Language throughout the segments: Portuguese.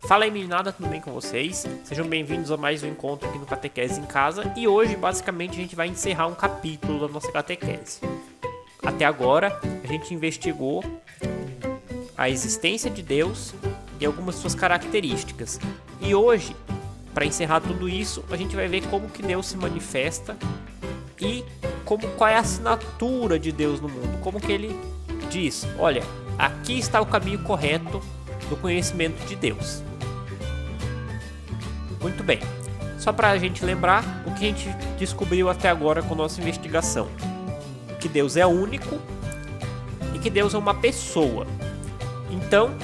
Fala aí, meninada, tudo bem com vocês? Sejam bem-vindos a mais um encontro aqui no Catequese em Casa. E hoje, basicamente, a gente vai encerrar um capítulo da nossa catequese. Até agora, a gente investigou a existência de Deus e algumas suas características. E hoje, para encerrar tudo isso, a gente vai ver como que Deus se manifesta e qual é a assinatura de Deus no mundo. Como que ele diz, olha, aqui está o caminho correto do conhecimento de Deus. Muito bem, só para a gente lembrar o que a gente descobriu até agora com nossa investigação. Que Deus é único e que Deus é uma pessoa. Então,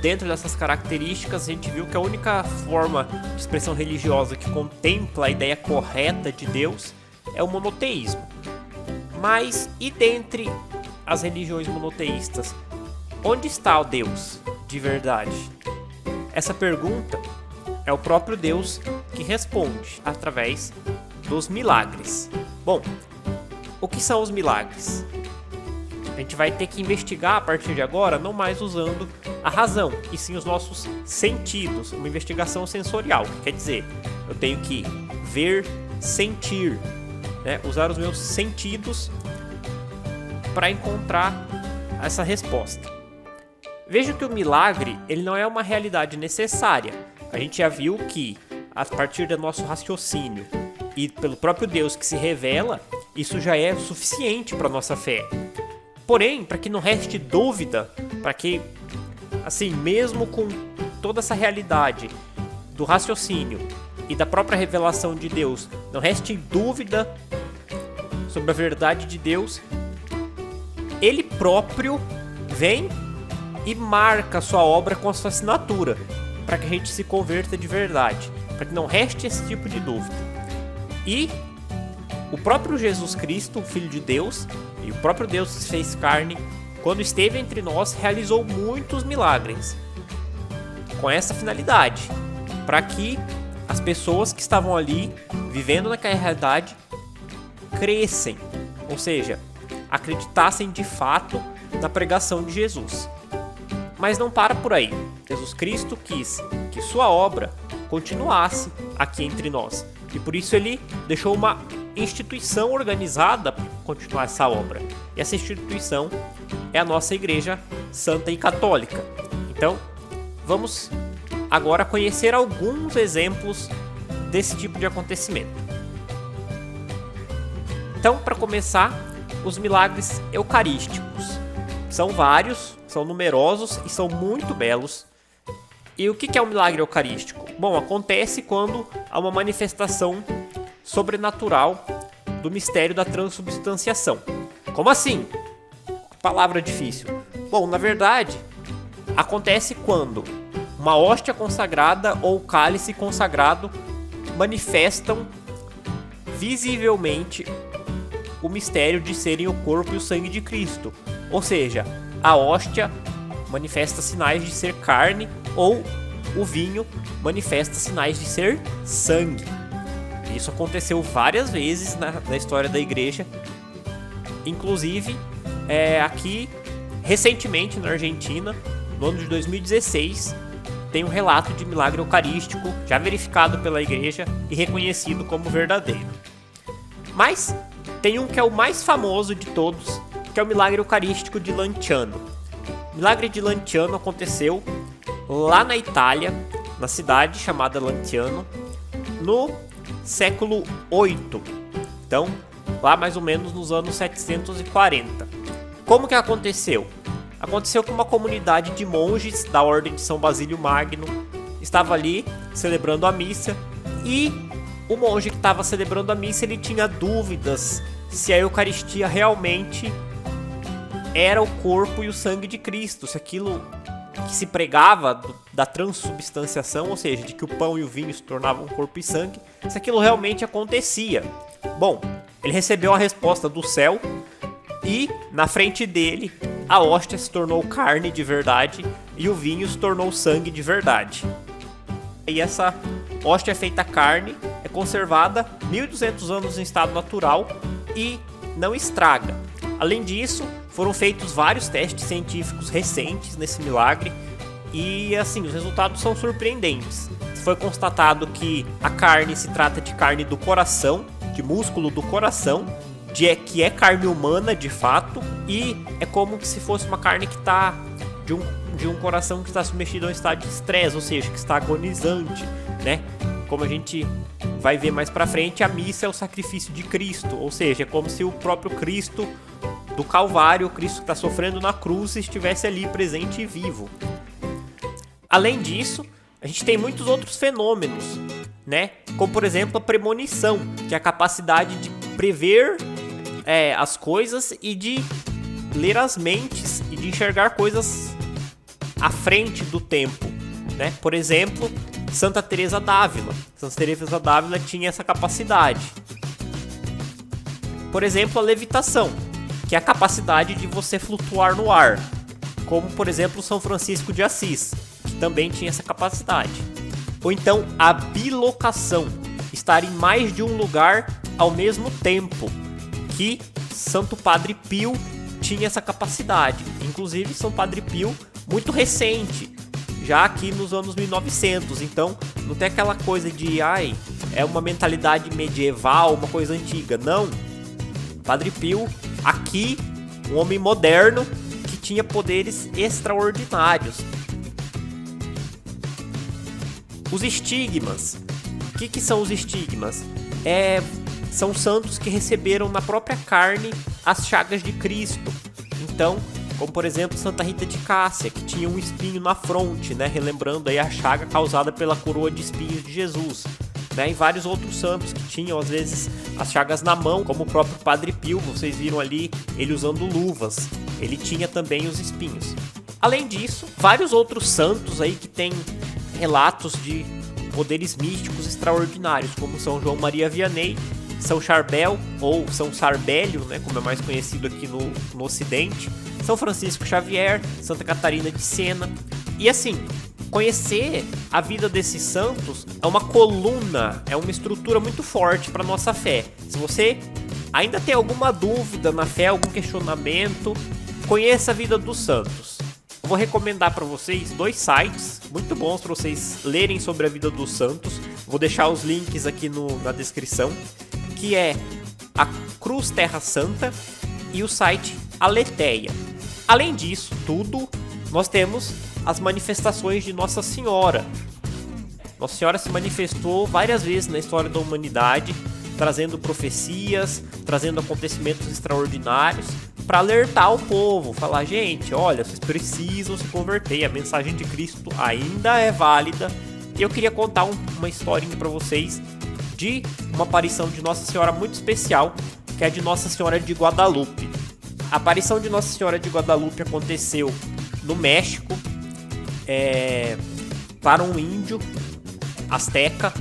dentro dessas características, a gente viu que a única forma de expressão religiosa que contempla a ideia correta de Deus é o monoteísmo. Mas, e dentre as religiões monoteístas, onde está o Deus de verdade? Essa pergunta é o próprio Deus que responde através dos milagres. Bom, o que são os milagres? A gente vai ter que investigar a partir de agora, não mais usando a razão, e sim os nossos sentidos, uma investigação sensorial, que quer dizer, eu tenho que ver, sentir, né? Usar os meus sentidos para encontrar essa resposta. Veja que o milagre ele não é uma realidade necessária. A gente já viu que, a partir do nosso raciocínio e pelo próprio Deus que se revela, isso já é suficiente para a nossa fé. Porém, para que não reste dúvida, para que, assim, mesmo com toda essa realidade do raciocínio e da própria revelação de Deus, não reste dúvida sobre a verdade de Deus, Ele próprio vem e marca a sua obra com a sua assinatura, para que a gente se converta de verdade, para que não reste esse tipo de dúvida. E o próprio Jesus Cristo, o Filho de Deus, e o próprio Deus que se fez carne, quando esteve entre nós, realizou muitos milagres, com essa finalidade, para que as pessoas que estavam ali, vivendo naquela realidade, crescem, ou seja, acreditassem de fato na pregação de Jesus. Mas não para por aí. Jesus Cristo quis que sua obra continuasse aqui entre nós. E por isso ele deixou uma instituição organizada para continuar essa obra. E essa instituição é a nossa Igreja Santa e Católica. Então, vamos agora conhecer alguns exemplos desse tipo de acontecimento. Então, para começar, os milagres eucarísticos. São vários, são numerosos e são muito belos. E o que é um milagre eucarístico? Bom, acontece quando há uma manifestação sobrenatural do mistério da transubstanciação. Como assim? Palavra difícil. Bom, na verdade, acontece quando uma hóstia consagrada ou cálice consagrado manifestam visivelmente o mistério de serem o corpo e o sangue de Cristo. Ou seja, a hóstia manifesta sinais de ser carne ou o vinho manifesta sinais de ser sangue. Isso aconteceu várias vezes na história da igreja. Inclusive, aqui, recentemente na Argentina, no ano de 2016, tem um relato de milagre eucarístico já verificado pela igreja e reconhecido como verdadeiro. Mas tem um que é o mais famoso de todos, que é o milagre eucarístico de Lanciano. O milagre de Lanciano aconteceu lá na Itália, na cidade chamada Lanciano, no século VIII. Então, lá mais ou menos nos anos 740. Como que aconteceu? Aconteceu que uma comunidade de monges da Ordem de São Basílio Magno estava ali celebrando a missa e o monge que estava celebrando a missa ele tinha dúvidas se a Eucaristia realmente era o corpo e o sangue de Cristo, se aquilo que se pregava da transubstanciação, ou seja, de que o pão e o vinho se tornavam corpo e sangue, se aquilo realmente acontecia. Bom, ele recebeu a resposta do céu e, na frente dele, a hóstia se tornou carne de verdade e o vinho se tornou sangue de verdade. E essa hóstia feita carne é conservada 1.200 anos em estado natural e não estraga. Além disso, foram feitos vários testes científicos recentes nesse milagre E assim, os resultados são surpreendentes. Foi constatado que a carne se trata de carne do coração, de músculo do coração, que é carne humana de fato, e é como se fosse uma carne que está de um coração que está submetido a um estado de estresse, ou seja, que está agonizante, né? Como a gente vai ver mais pra frente, a missa é o sacrifício de Cristo, ou seja, é como se o próprio Cristo do Calvário, o Cristo que está sofrendo na cruz, estivesse ali presente e vivo. Além disso, a gente tem muitos outros fenômenos, né? Como por exemplo a premonição, que é a capacidade de prever as coisas e de ler as mentes e de enxergar coisas à frente do tempo, né? Por exemplo, Santa Teresa d'Ávila. Santa Teresa d'Ávila tinha essa capacidade. Por exemplo, a levitação, que é a capacidade de você flutuar no ar, como por exemplo São Francisco de Assis, que também tinha essa capacidade. Ou então a bilocação, estar em mais de um lugar ao mesmo tempo, que Santo Padre Pio tinha essa capacidade. Inclusive São Padre Pio muito recente, já aqui nos anos 1900, então não tem aquela coisa de é uma mentalidade medieval, uma coisa antiga, não. Padre Pio, aqui, um homem moderno que tinha poderes extraordinários. Os estigmas. O que são os estigmas? São santos que receberam na própria carne as chagas de Cristo. Então, como por exemplo Santa Rita de Cássia, que tinha um espinho na fronte, né, relembrando aí a chaga causada pela coroa de espinhos de Jesus, né, e vários outros santos que tinham às vezes as chagas na mão, como o próprio Padre Pio, vocês viram ali ele usando luvas, ele tinha também os espinhos. Além disso, vários outros santos aí que têm relatos de poderes místicos extraordinários, como São João Maria Vianney, São Charbel ou São Sarbélio, né, como é mais conhecido aqui no Ocidente, São Francisco Xavier, Santa Catarina de Siena. E assim, conhecer a vida desses santos é uma coluna, é uma estrutura muito forte para nossa fé. Se você ainda tem alguma dúvida na fé, algum questionamento, conheça a vida dos santos. Eu vou recomendar para vocês 2 sites muito bons para vocês lerem sobre a vida dos santos. Vou deixar os links aqui na descrição, que é a Cruz Terra Santa e o site Aletheia. Além disso tudo, nós temos as manifestações de Nossa Senhora. Nossa Senhora se manifestou várias vezes na história da humanidade, trazendo profecias, trazendo acontecimentos extraordinários, para alertar o povo, falar, gente, olha, vocês precisam se converter, a mensagem de Cristo ainda é válida. E eu queria contar uma historinha para vocês de uma aparição de Nossa Senhora muito especial, que é de Nossa Senhora de Guadalupe. A aparição de Nossa Senhora de Guadalupe aconteceu no México, para um índio asteca,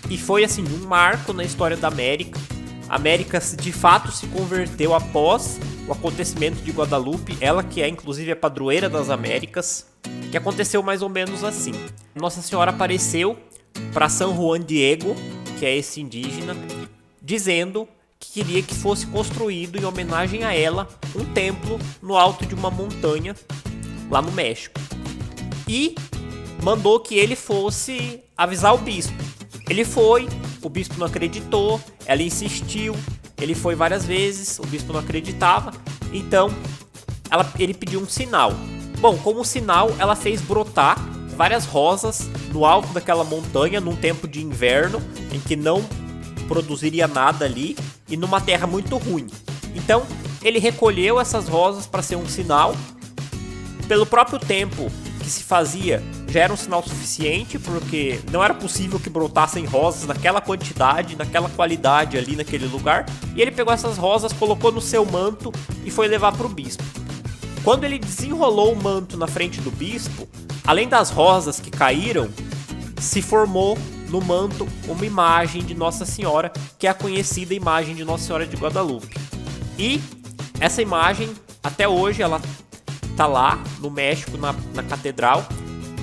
e foi assim um marco na história da América. A América de fato se converteu após o acontecimento de Guadalupe, ela que é inclusive a padroeira das Américas, que aconteceu mais ou menos assim. Nossa Senhora apareceu para São Juan Diego, que é esse indígena, dizendo que queria que fosse construído em homenagem a ela um templo no alto de uma montanha lá no México. E mandou que ele fosse avisar o bispo. Ele foi, o bispo não acreditou, ela insistiu, ele foi várias vezes, o bispo não acreditava, então ele pediu um sinal. Bom, como sinal, ela fez brotar várias rosas no alto daquela montanha num tempo de inverno, em que não produziria nada ali, e numa terra muito ruim. Então, ele recolheu essas rosas para ser um sinal. Pelo próprio tempo que se fazia, já era um sinal suficiente, porque não era possível que brotassem rosas naquela quantidade, naquela qualidade ali naquele lugar. E ele pegou essas rosas, colocou no seu manto e foi levar para o bispo. Quando ele desenrolou o manto na frente do bispo, além das rosas que caíram, se formou no manto uma imagem de Nossa Senhora, que é a conhecida imagem de Nossa Senhora de Guadalupe. E essa imagem, até hoje, ela tá lá no México, na catedral,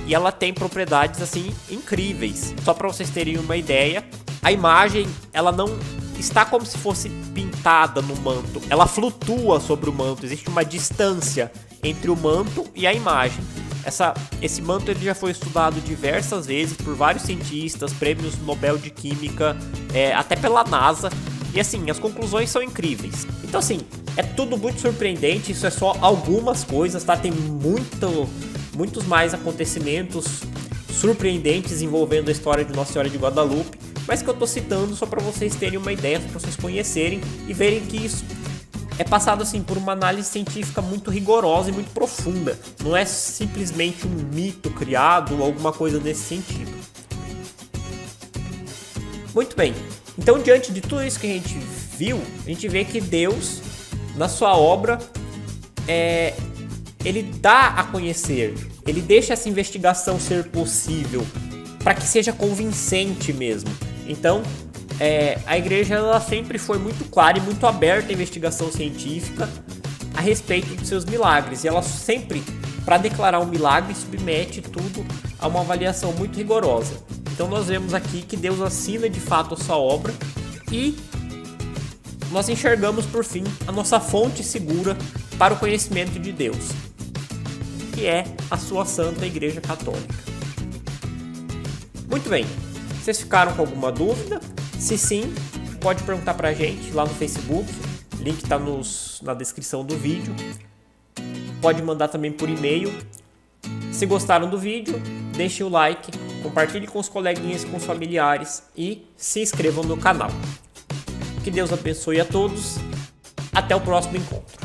e ela tem propriedades assim incríveis. Só para vocês terem uma ideia, a imagem ela não está como se fosse pintada no manto, ela flutua sobre o manto, existe uma distância entre o manto e a imagem. Esse manto ele já foi estudado diversas vezes por vários cientistas, prêmios Nobel de Química, até pela NASA. E assim, as conclusões são incríveis. Então assim, é tudo muito surpreendente, isso é só algumas coisas, tá? Tem muitos mais acontecimentos surpreendentes envolvendo a história de Nossa Senhora de Guadalupe, mas que eu tô citando só para vocês terem uma ideia, para vocês conhecerem e verem que isso é passado assim por uma análise científica muito rigorosa e muito profunda. Não é simplesmente um mito criado ou alguma coisa nesse sentido. Muito bem. Então, diante de tudo isso que a gente viu, a gente vê que Deus, na sua obra, ele dá a conhecer, ele deixa essa investigação ser possível, para que seja convincente mesmo. Então, a igreja ela sempre foi muito clara e muito aberta à investigação científica a respeito de seus milagres. E ela sempre, para declarar um milagre, submete tudo a uma avaliação muito rigorosa. Então nós vemos aqui que Deus assina de fato a sua obra e nós enxergamos por fim a nossa fonte segura para o conhecimento de Deus, que é a sua Santa Igreja Católica. Muito bem, vocês ficaram com alguma dúvida? Se sim, pode perguntar pra gente lá no Facebook, link tá na descrição do vídeo. Pode mandar também por e-mail. Se gostaram do vídeo, deixem o like, compartilhe com os coleguinhas, com os familiares e se inscrevam no canal. Que Deus abençoe a todos. Até o próximo encontro.